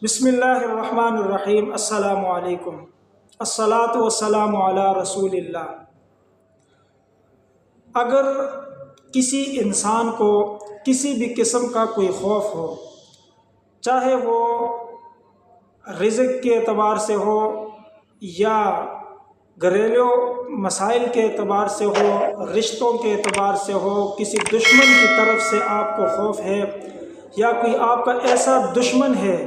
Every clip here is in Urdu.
بسم اللہ الرحمن الرحیم۔ السلام علیکم۔ الصلاۃ والسلام علی رسول اللہ۔ اگر کسی انسان کو کسی بھی قسم کا کوئی خوف ہو، چاہے وہ رزق کے اعتبار سے ہو یا گھریلو مسائل کے اعتبار سے ہو، رشتوں کے اعتبار سے ہو، کسی دشمن کی طرف سے آپ کو خوف ہے، یا کوئی آپ کا ایسا دشمن ہے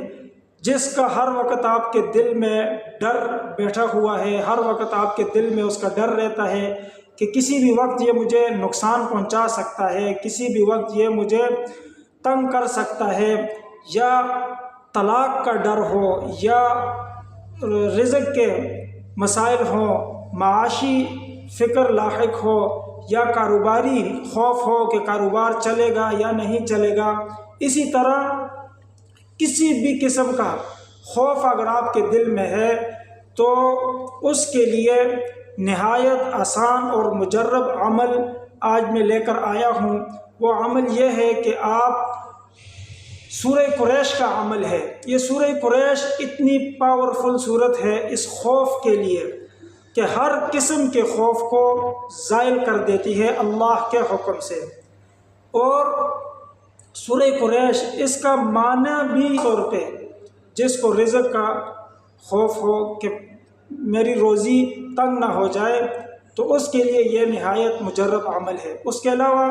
جس کا ہر وقت آپ کے دل میں ڈر بیٹھا ہوا ہے، ہر وقت آپ کے دل میں اس کا ڈر رہتا ہے کہ کسی بھی وقت یہ مجھے نقصان پہنچا سکتا ہے، کسی بھی وقت یہ مجھے تنگ کر سکتا ہے، یا طلاق کا ڈر ہو، یا رزق کے مسائل ہوں، معاشی فکر لاحق ہو، یا کاروباری خوف ہو کہ کاروبار چلے گا یا نہیں چلے گا، اسی طرح کسی بھی قسم کا خوف اگر آپ کے دل میں ہے تو اس کے لیے نہایت آسان اور مجرب عمل آج میں لے کر آیا ہوں۔ وہ عمل یہ ہے کہ آپ سورہ قریش کا عمل ہے۔ یہ سورہ قریش اتنی پاورفل صورت ہے اس خوف کے لیے کہ ہر قسم کے خوف کو زائل کر دیتی ہے اللہ کے حکم سے۔ اور سورہ قریش اس کا معنی بھی طور پہ جس کو رزق کا خوف ہو کہ میری روزی تنگ نہ ہو جائے تو اس کے لیے یہ نہایت مجرب عمل ہے۔ اس کے علاوہ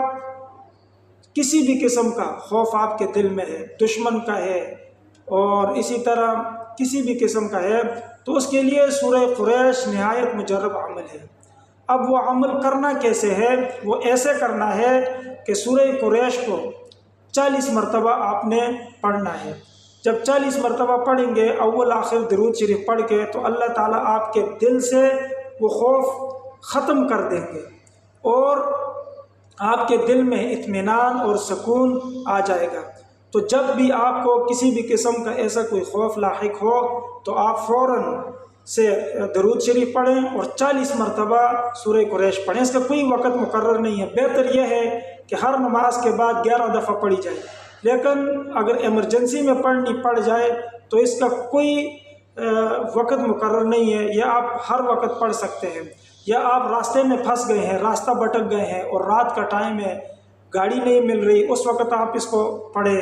کسی بھی قسم کا خوف آپ کے دل میں ہے، دشمن کا ہے اور اسی طرح کسی بھی قسم کا ہے، تو اس کے لیے سورہ قریش نہایت مجرب عمل ہے۔ اب وہ عمل کرنا کیسے ہے؟ وہ ایسے کرنا ہے کہ سورہ قریش کو 40 مرتبہ آپ نے پڑھنا ہے۔ جب 40 مرتبہ پڑھیں گے اول آخر درود شریف پڑھ کے، تو اللہ تعالیٰ آپ کے دل سے وہ خوف ختم کر دیں گے اور آپ کے دل میں اطمینان اور سکون آ جائے گا۔ تو جب بھی آپ کو کسی بھی قسم کا ایسا کوئی خوف لاحق ہو تو آپ فوراً سے درود شریف پڑھیں اور 40 مرتبہ سورہ قریش پڑھیں۔ اس کا کوئی وقت مقرر نہیں ہے، بہتر یہ ہے کہ ہر نماز کے بعد 11 دفعہ پڑھی جائے، لیکن اگر ایمرجنسی میں پڑھنی پڑ جائے تو اس کا کوئی وقت مقرر نہیں ہے، یہ آپ ہر وقت پڑھ سکتے ہیں۔ یا آپ راستے میں پھنس گئے ہیں، راستہ بھٹک گئے ہیں اور رات کا ٹائم ہے، گاڑی نہیں مل رہی، اس وقت آپ اس کو پڑھیں۔